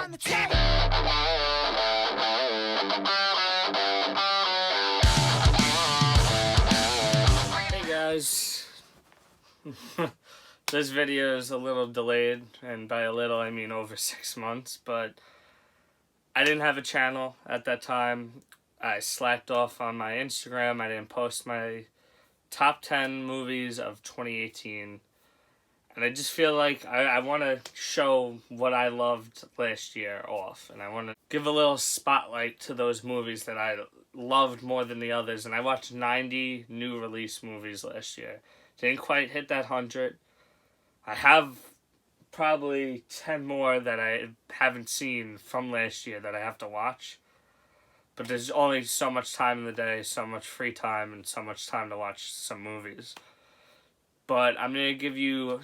on the tape. Hey guys, this video is a little delayed, and by a little I mean over 6 months, but I didn't have a channel at that time. I slacked off on my Instagram. I didn't post my top 10 movies of 2018. And I just feel like I want to show what I loved last year off. And I want to give a little spotlight to those movies that I loved more than the others. And I watched 90 new release movies last year. Didn't quite hit that 100. I have probably 10 more that I haven't seen from last year that I have to watch. But there's only so much time in the day, so much free time, and so much time to watch some movies. But I'm going to give you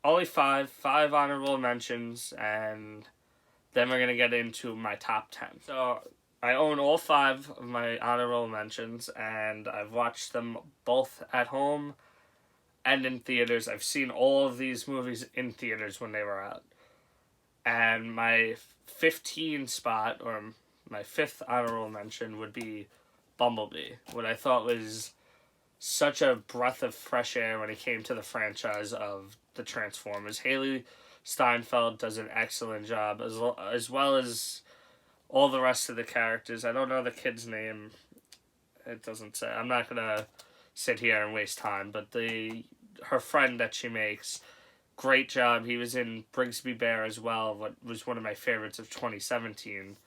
only five honorable mentions, and then we're going to get into my top 10. So I own all 5 of my honorable mentions, and I've watched them both at home and in theaters. I've seen all of these movies in theaters when they were out. And my 15 spot, or my 5th honorable mention, would be Bumblebee. What I thought was such a breath of fresh air when it came to the franchise of the Transformers. Haley Steinfeld does an excellent job, as well as all the rest of the characters. I don't know the kid's name. It doesn't say. I'm not gonna sit here and waste time, but her friend that she makes, great job. He was in Brigsby Bear as well, what was one of my favorites of 2017.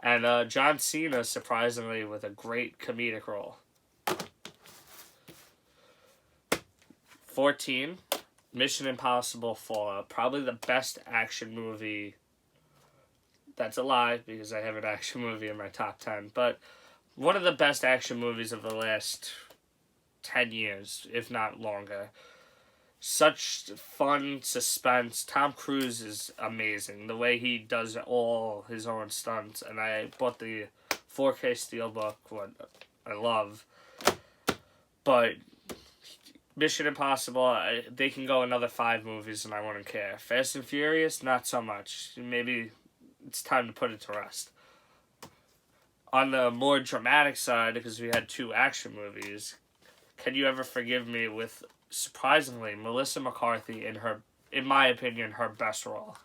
And John Cena, surprisingly, with a great comedic role. 14, Mission Impossible Fallout. Probably the best action movie. That's a lie, because I have an action movie in my top 10. But one of the best action movies of the last 10 years, if not longer. Such fun suspense. Tom Cruise is amazing. The way he does all his own stunts. And I bought the 4K Steelbook, what I love. But Mission Impossible, they can go another 5 movies and I wouldn't care. Fast and Furious, not so much. Maybe it's time to put it to rest. On the more dramatic side, because we had 2 action movies, Can You Ever Forgive Me, with, surprisingly, Melissa McCarthy in my opinion, her best role.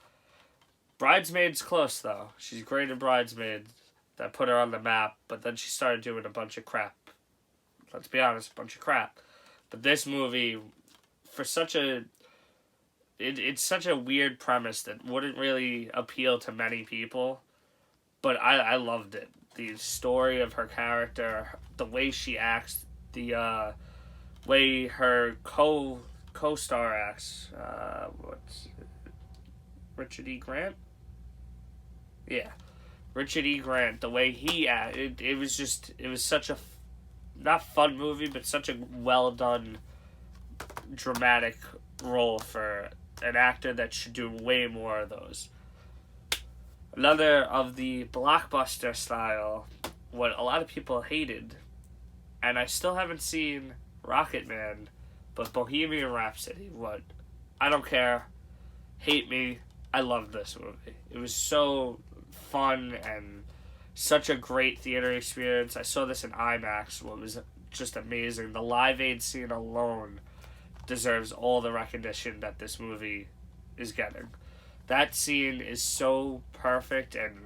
Bridesmaids close, though. She's great in Bridesmaids. That put her on the map, but then she started doing a bunch of crap. Let's be honest, a bunch of crap. But this movie, for it's such a weird premise that wouldn't really appeal to many people, but I loved it. The story of her character, the way she acts, the way her co-star acts, Richard E. Grant? Yeah. Richard E. Grant, the way he acted, it was such a not fun movie, but such a well done, dramatic role for an actor that should do way more of those. Another of the blockbuster style, what a lot of people hated, and I still haven't seen Rocketman, but Bohemian Rhapsody. What? I don't care. Hate me. I loved this movie. It was so fun and such a great theater experience. I saw this in IMAX, what was just amazing. The Live Aid scene alone deserves all the recognition that this movie is getting. That scene is so perfect and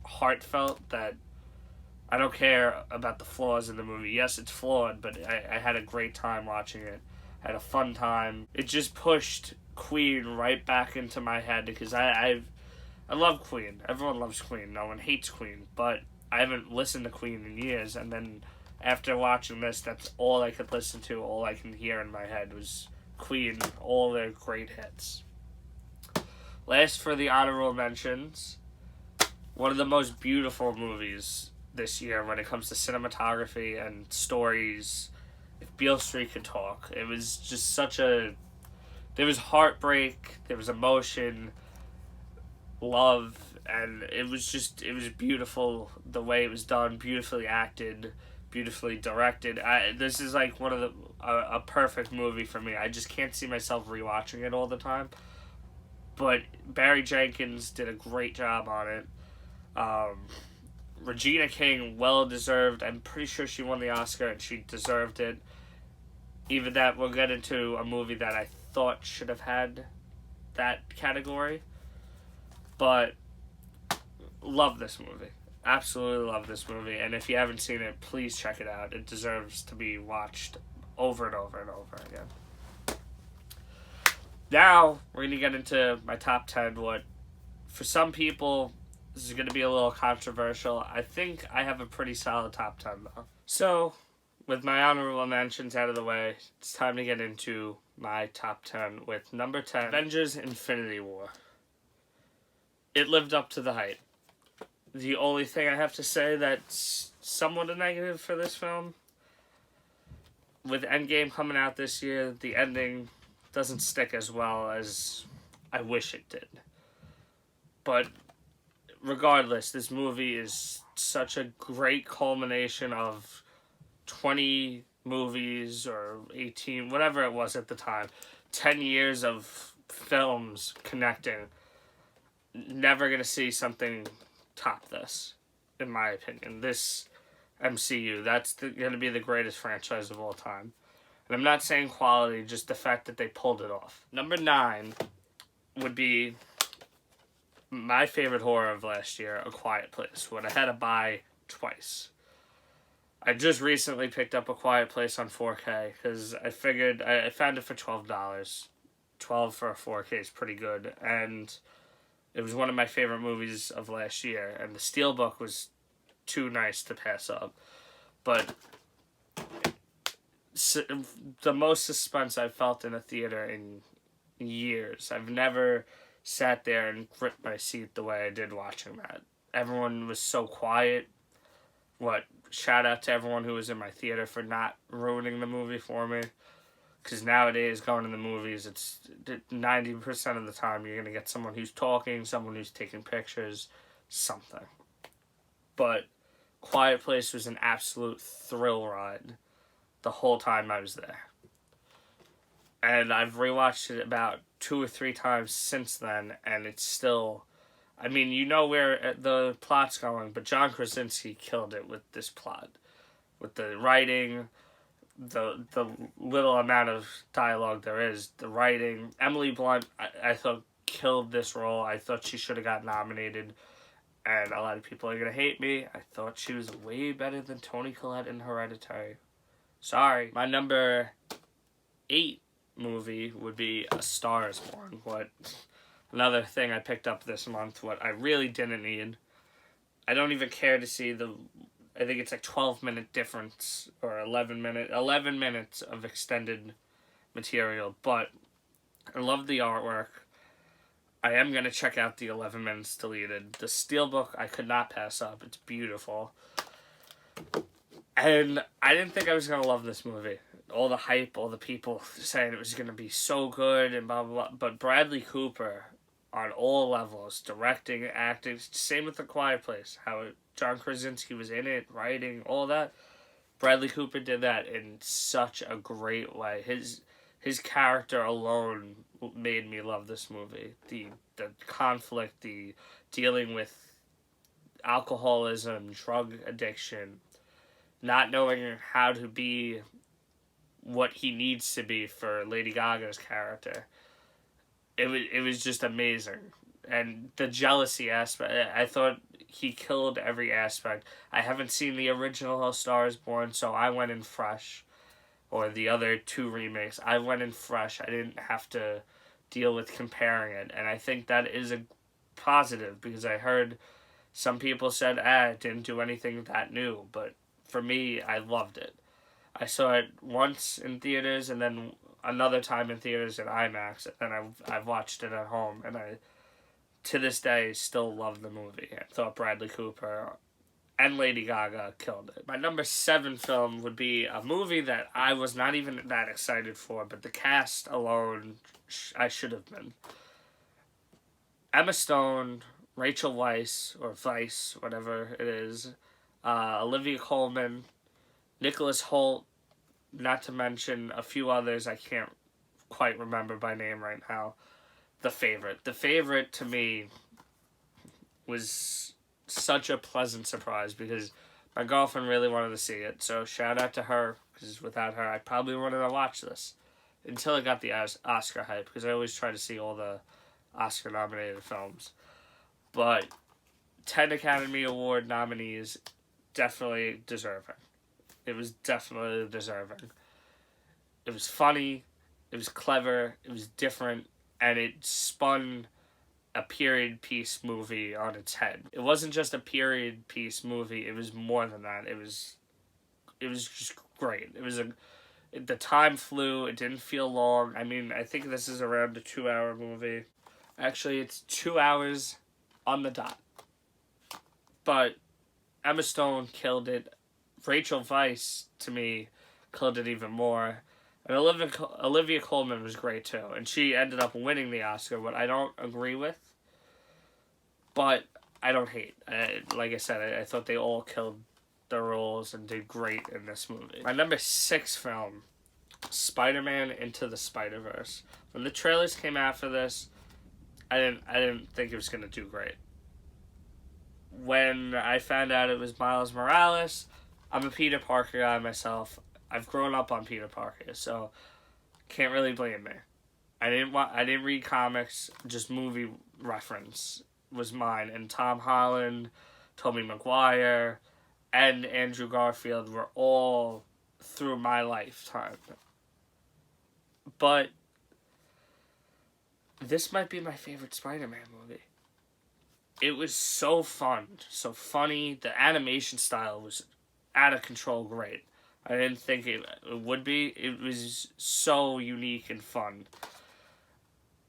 heartfelt that I don't care about the flaws in the movie. Yes, it's flawed, but I had a great time watching it. I had a fun time. It just pushed Queen right back into my head, because I love Queen. Everyone loves Queen. No one hates Queen. But I haven't listened to Queen in years. And then after watching this, that's all I could listen to. All I can hear in my head was Queen, all their great hits. Last for the honorable mentions, one of the most beautiful movies this year when it comes to cinematography and stories. If Beale Street Could Talk. It was just there was heartbreak, there was emotion, love, and it was beautiful the way it was done, beautifully acted, beautifully directed. This is like one of a perfect movie for me. I just can't see myself rewatching it all the time. but Barry Jenkins did a great job on it. Regina King, well deserved. I'm pretty sure she won the Oscar and she deserved it. Even that, we'll get into a movie that I thought should have had that category. But love this movie. Absolutely love this movie. And if you haven't seen it, please check it out. It deserves to be watched over and over and over again. Now, we're going to get into my top 10. What, for some people, this is going to be a little controversial. I think I have a pretty solid top 10, though. So, with my honorable mentions out of the way, it's time to get into my top 10 with number 10, Avengers Infinity War. It lived up to the hype. The only thing I have to say that's somewhat a negative for this film, with Endgame coming out this year, the ending doesn't stick as well as I wish it did. But regardless, this movie is such a great culmination of 20 movies or 18, whatever it was at the time, 10 years of films connecting. Never gonna see something top this, in my opinion. This MCU, that's gonna be the greatest franchise of all time. And I'm not saying quality, just the fact that they pulled it off. Number 9 would be my favorite horror of last year, A Quiet Place, what I had to buy twice. I just recently picked up A Quiet Place on 4K because I figured I found it for $12. $12 for a 4K is pretty good, and it was one of my favorite movies of last year, and the Steelbook was too nice to pass up. But the most suspense I've felt in a theater in years. I've never sat there and gripped my seat the way I did watching that. Everyone was so quiet. Shout out to everyone who was in my theater for not ruining the movie for me. Because nowadays, going to the movies, it's 90% of the time you're going to get someone who's talking, someone who's taking pictures, something. But Quiet Place was an absolute thrill ride the whole time I was there. And I've rewatched it about 2 or 3 times since then, and it's still... I mean, you know where the plot's going, but John Krasinski killed it with this plot. With the writing, the little amount of dialogue there is, the writing. Emily Blunt, I thought, killed this role. I thought she should have got nominated, and a lot of people are going to hate me. I thought she was way better than Toni Collette in Hereditary. Sorry. My number 8 movie would be A Star is Born. Another thing I picked up this month, what I really didn't need. I don't even care to see I think it's like 12-minute difference, or 11 minutes of extended material, but I love the artwork. I am going to check out the 11 minutes deleted. The Steelbook I could not pass up. It's beautiful. And I didn't think I was going to love this movie. All the hype, all the people saying it was going to be so good and blah, blah, blah. But Bradley Cooper, on all levels, directing, acting, same with The Quiet Place, how John Krasinski was in it, writing, all that. Bradley Cooper did that in such a great way. His character alone made me love this movie. The conflict, the dealing with alcoholism, drug addiction, not knowing how to be what he needs to be for Lady Gaga's character. It was just amazing. And the jealousy aspect, I thought he killed every aspect. I haven't seen the original A Star is Born, so I went in fresh. Or the other 2 remakes. I went in fresh. I didn't have to deal with comparing it. And I think that is a positive, because I heard some people said, it didn't do anything that new. But for me, I loved it. I saw it once in theaters, and then another time in theaters in IMAX, and I've watched it at home, and I, to this day, still love the movie. I thought Bradley Cooper and Lady Gaga killed it. My number 7 film would be a movie that I was not even that excited for, but the cast alone, I should have been. Emma Stone, Rachel Weisz, or Vice, whatever it is, Olivia Colman, Nicholas Hoult, not to mention a few others I can't quite remember by name right now. The Favorite. The Favorite, to me, was such a pleasant surprise because my girlfriend really wanted to see it. So shout out to her, because without her, I probably wouldn't have watched this until it got the Oscar hype, because I always try to see all the Oscar-nominated films. But 10 Academy Award nominees, definitely deserving. It was definitely deserving. It was funny, it was clever, it was different, and it spun a period piece movie on its head. It wasn't just a period piece movie, it was more than that. It was just great. The time flew, it didn't feel long. I mean, I think this is around a 2-hour movie. Actually, it's 2 hours on the dot. But Emma Stone killed it. Rachel Weisz, to me, killed it even more. And Olivia Colman was great too. And she ended up winning the Oscar, what I don't agree with. But I don't hate. Like I said, I thought they all killed their roles and did great in this movie. My number 6 film, Spider-Man Into the Spider-Verse. When the trailers came out for this, I didn't think it was going to do great. When I found out it was Miles Morales, I'm a Peter Parker guy myself. I've grown up on Peter Parker, so can't really blame me. I didn't read comics, just movie reference was mine. And Tom Holland, Tobey Maguire, and Andrew Garfield were all through my lifetime. But this might be my favorite Spider-Man movie. It was so fun, so funny. The animation style was out of control great. I didn't think it would be. It was so unique and fun.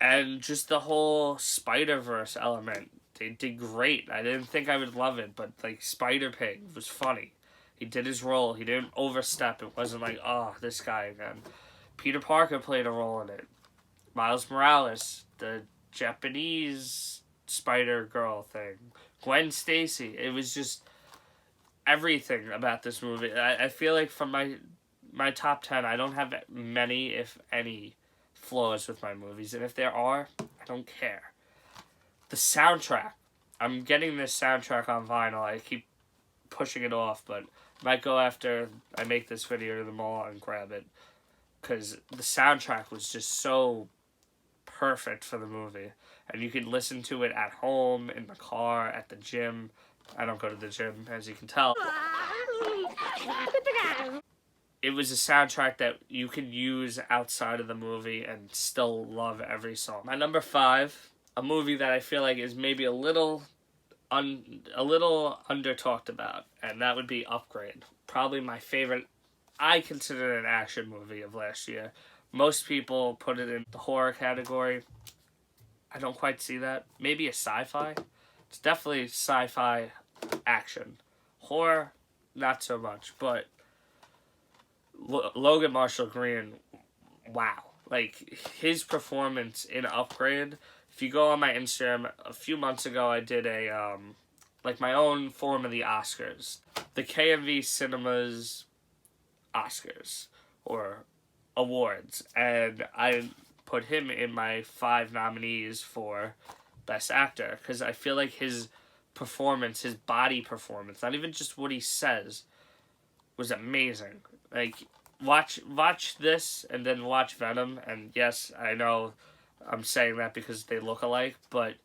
And just the whole Spider-Verse element, they did great. I didn't think I would love it, but like Spider-Pig was funny. He did his role. He didn't overstep. It wasn't like, oh, this guy again. Peter Parker played a role in it. Miles Morales, the Japanese Spider-Girl thing. Gwen Stacy. It was just everything about this movie. I feel like from my top 10, I don't have many, if any, flaws with my movies. And if there are, I don't care. The soundtrack. I'm getting this soundtrack on vinyl. I keep pushing it off, but I might go after I make this video to the mall and grab it. Because the soundtrack was just so perfect for the movie. And you could listen to it at home, in the car, at the gym. I don't go to the gym, as you can tell. It was a soundtrack that you could use outside of the movie and still love every song. My number 5, a movie that I feel like is maybe a little under talked about, and that would be Upgrade. Probably my favorite. I consider it an action movie of last year. Most people put it in the horror category. I don't quite see that. Maybe a sci-fi. It's definitely sci-fi action. Horror, not so much. But Logan Marshall Green, wow. Like, his performance in Upgrade. If you go on my Instagram, a few months ago I did a, my own form of the Oscars. The KMV Cinemas Oscars, or awards. And I put him in my 5 nominees for Best Actor, because I feel like his performance, his body performance, not even just what he says, was amazing. Like, watch this and then watch Venom, and yes, I know I'm saying that because they look alike, but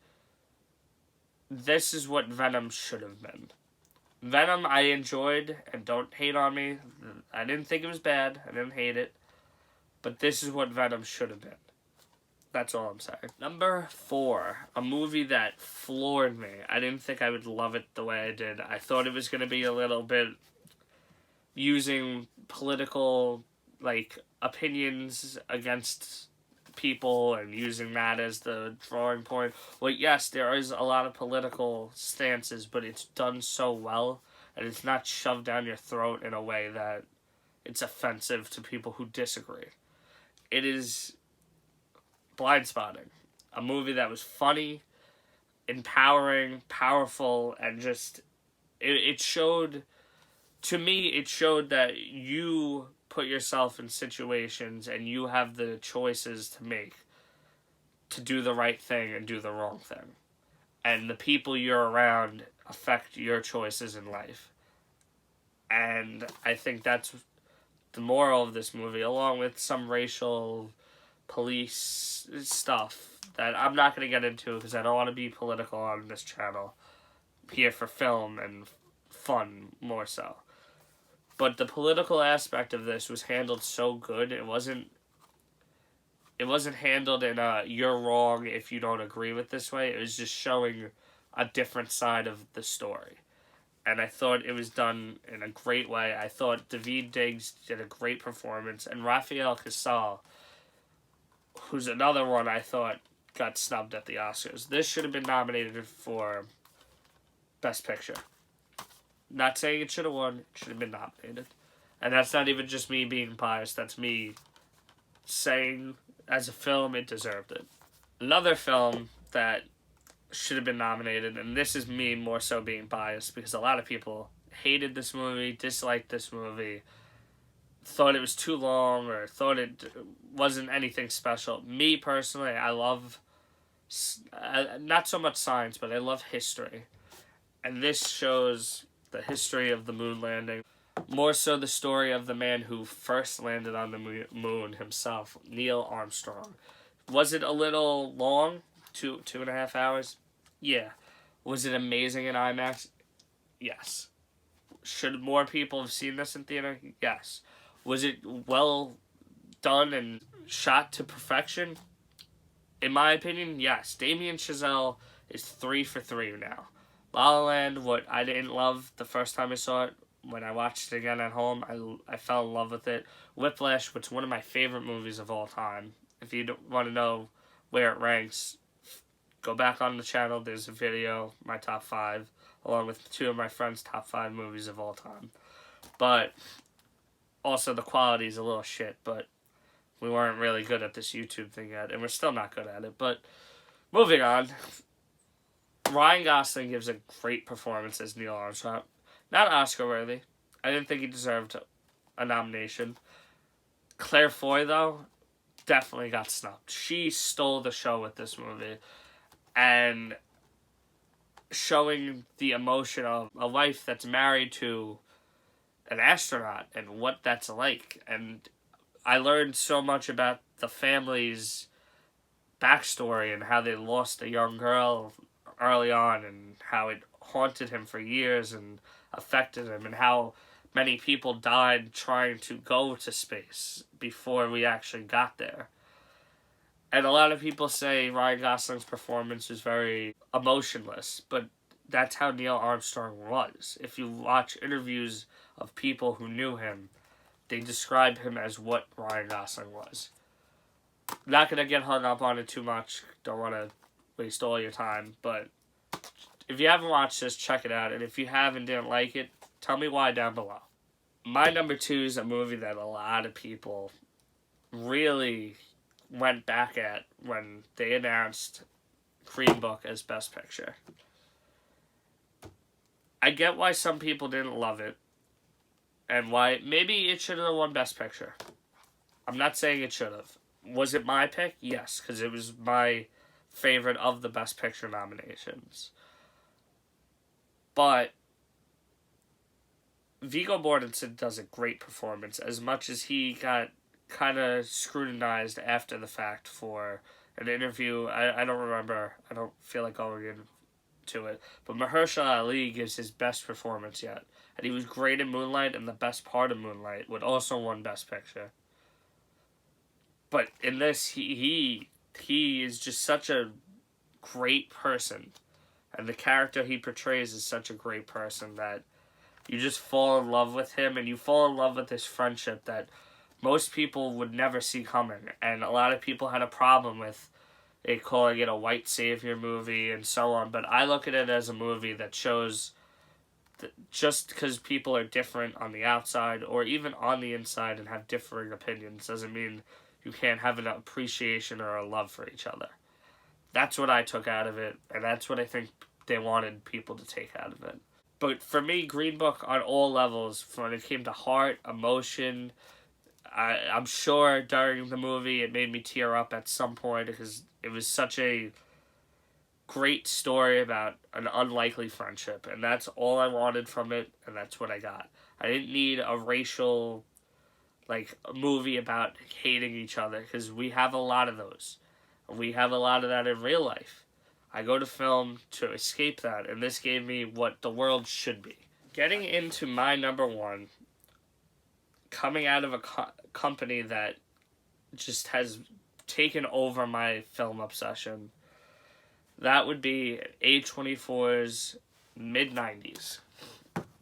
this is what Venom should have been. Venom I enjoyed, and don't hate on me. I didn't think it was bad. I didn't hate it. But this is what Venom should have been. That's all I'm saying. Number 4, a movie that floored me. I didn't think I would love it the way I did. I thought it was going to be a little bit using political, opinions against people and using that as the drawing point. Well, yes, there is a lot of political stances, but it's done so well, and it's not shoved down your throat in a way that it's offensive to people who disagree. It is Blindspotting, a movie that was funny, empowering, powerful, and just, it showed, to me, it showed that you put yourself in situations and you have the choices to make. to do the right thing and do the wrong thing. And the people you're around affect your choices in life. And I think that's the moral of this movie, along with some racial police stuff that I'm not going to get into because I don't want to be political on this channel. I'm here for film and fun more so. But the political aspect of this was handled so good. It wasn't handled in a you're wrong if you don't agree with this way. It was just showing a different side of the story. And I thought it was done in a great way. I thought Daveed Diggs did a great performance. And Rafael Casal, who's another one I thought got snubbed at the Oscars. This should have been nominated for Best Picture. Not saying it should have won. It should have been nominated. And that's not even just me being biased. That's me saying, as a film, it deserved it. Another film that should have been nominated, and this is me more so being biased, because a lot of people hated this movie, disliked this movie, thought it was too long, or thought it wasn't anything special. Me, personally, I love, not so much science, but I love history. And this shows the history of the moon landing. More so the story of the man who first landed on the moon himself, Neil Armstrong. Was it a little long? 2.5 hours? Yeah. Was it amazing in IMAX? Yes. Should more people have seen this in theater? Yes. Was it well done and shot to perfection? In my opinion, yes. Damien Chazelle is 3 for 3 now. La La Land, what I didn't love the first time I saw it, when I watched it again at home, I fell in love with it. Whiplash, which is one of my favorite movies of all time. If you don't want to know where it ranks, go back on the channel. There's a video, my top 5, along with 2 of my friends' top 5 movies of all time. But also the quality is a little shit, but we weren't really good at this YouTube thing yet, and we're still not good at it. But moving on, Ryan Gosling gives a great performance as Neil Armstrong. Not Oscar-worthy. I didn't think he deserved a nomination. Claire Foy, though, definitely got snubbed. She stole the show with this movie. And showing the emotion of a wife that's married to an astronaut and what that's like. And I learned so much about the family's backstory and how they lost a young girl early on and how it haunted him for years and affected him, and how many people died trying to go to space before we actually got there. And a lot of people say Ryan Gosling's performance is very emotionless, but that's how Neil Armstrong was. If you watch interviews of people who knew him, they describe him as what Ryan Gosling was. Not going to get hung up on it too much. Don't want to waste all your time, but if you haven't watched this, check it out. And if you have and didn't like it, tell me why down below. My number 2 is a movie that a lot of people really went back at when they announced Green Book as Best Picture. I get why some people didn't love it, and why maybe it should have won Best Picture. I'm not saying it should have. Was it my pick? Yes, because it was my favorite of the Best Picture nominations. But Viggo Mortensen does a great performance, as much as he got kind of scrutinized after the fact for an interview. I don't remember. I don't feel like going into it. But Mahershala Ali gives his best performance yet. And he was great in Moonlight, and the best part of Moonlight would also won Best Picture. But in this, he is just such a great person. And the character he portrays is such a great person that you just fall in love with him, and you fall in love with this friendship that most people would never see coming. And a lot of people had a problem with it, calling it a white savior movie and so on. But I look at it as a movie that shows that just because people are different on the outside or even on the inside and have differing opinions doesn't mean you can't have an appreciation or a love for each other. That's what I took out of it, and that's what I think they wanted people to take out of it. But for me, Green Book on all levels, when it came to heart, emotion, I'm sure during the movie it made me tear up at some point because it was such a great story about an unlikely friendship, and that's all I wanted from it, and that's what I got. I didn't need a racial, like, a movie about hating each other, because we have a lot of those. We have a lot of that in real life. I go to film to escape that, and this gave me what the world should be. Getting into my number one, coming out of a company that just has taken over my film obsession, that would be A24's mid-90s.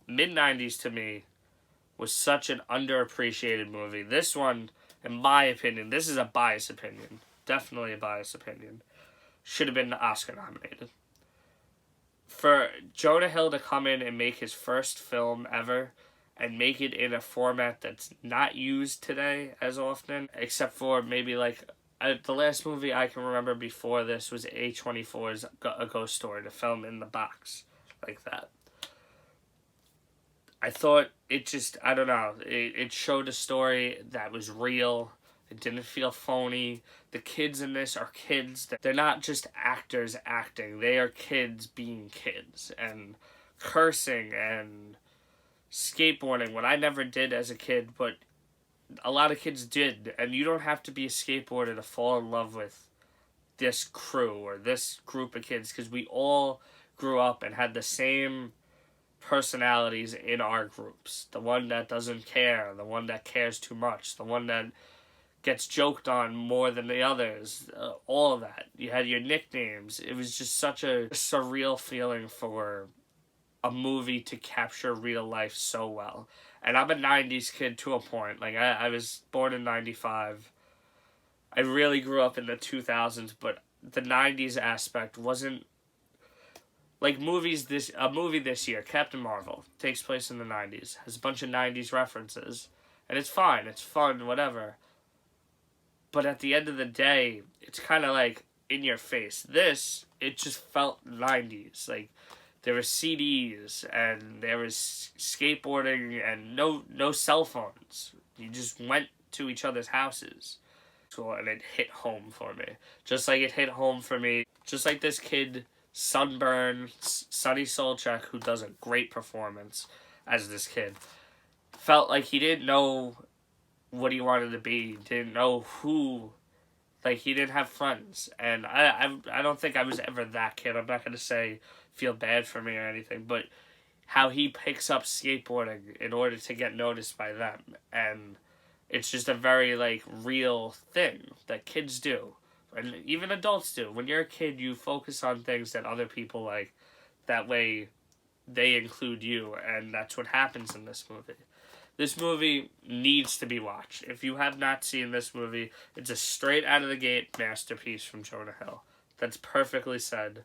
Mid-90s to me was such an underappreciated movie. This one, in my opinion, this is a biased opinion, definitely a biased opinion, should have been Oscar nominated. For Jonah Hill to come in and make his first film ever and make it in a format that's not used today as often, except for maybe like the last movie I can remember before this was A24's A Ghost Story, the film in the box, like that. I thought it just, I don't know, it showed a story that was real. It didn't feel phony. The kids in this are kids. They're not just actors acting. They are kids being kids and cursing and skateboarding, what I never did as a kid, but a lot of kids did. And you don't have to be a skateboarder to fall in love with this crew or this group of kids, because we all grew up and had the same personalities in our groups. The one that doesn't care, the one that cares too much, the one that gets joked on more than the others, all of that. You had your nicknames. It was just such a surreal feeling for a movie to capture real life so well. And I'm a 90s kid to a point. Like, I was born in 95. I really grew up in the 2000s, but the 90s aspect wasn't like movies. A movie this year, Captain Marvel, takes place in the 90s, has a bunch of 90s references, and it's fine, it's fun, whatever. But at the end of the day, it's kind of like in your face. This, it just felt 90s. Like, there were CDs, and there was skateboarding, and no cell phones. You just went to each other's houses. And it hit home for me. Just like it hit home for me. Just like this kid, Sunburn, Sonny Solchak, who does a great performance as this kid, felt like he didn't know what he wanted to be, didn't know who, like, he didn't have friends. And I don't think I was ever that kid. I'm not going to say feel bad for me or anything, but how he picks up skateboarding in order to get noticed by them. And it's just a very, like, real thing that kids do. And even adults do. When you're a kid, you focus on things that other people like. That way, they include you. And that's what happens in this movie. This movie needs to be watched. If you have not seen this movie, it's a straight out of the gate masterpiece from Jonah Hill. That's perfectly said.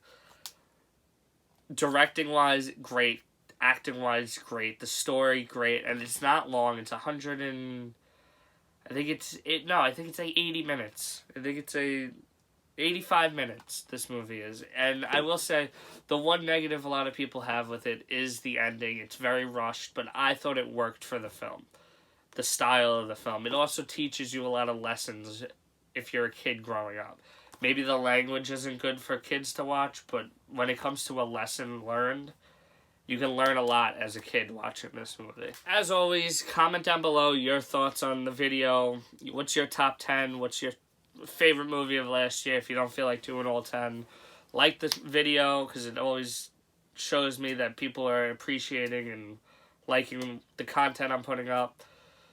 Directing-wise, great. Acting-wise, great. The story, great. And it's not long. It's 100 and... I think it's like 80 minutes. I think it's 85 minutes, this movie is. And I will say, the one negative a lot of people have with it is the ending. It's very rushed, but I thought it worked for the film. The style of the film. It also teaches you a lot of lessons if you're a kid growing up. Maybe the language isn't good for kids to watch, but when it comes to a lesson learned, you can learn a lot as a kid watching this movie. As always, comment down below your thoughts on the video. What's your top 10? What's your favorite movie of last year if you don't feel like doing all 10? Like this video, because it always shows me that people are appreciating and liking the content I'm putting up.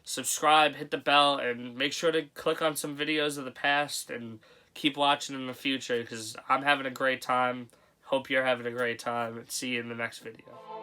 Subscribe, hit the bell, and make sure to click on some videos of the past and keep watching in the future, because I'm having a great time. Hope you're having a great time, and see you in the next video.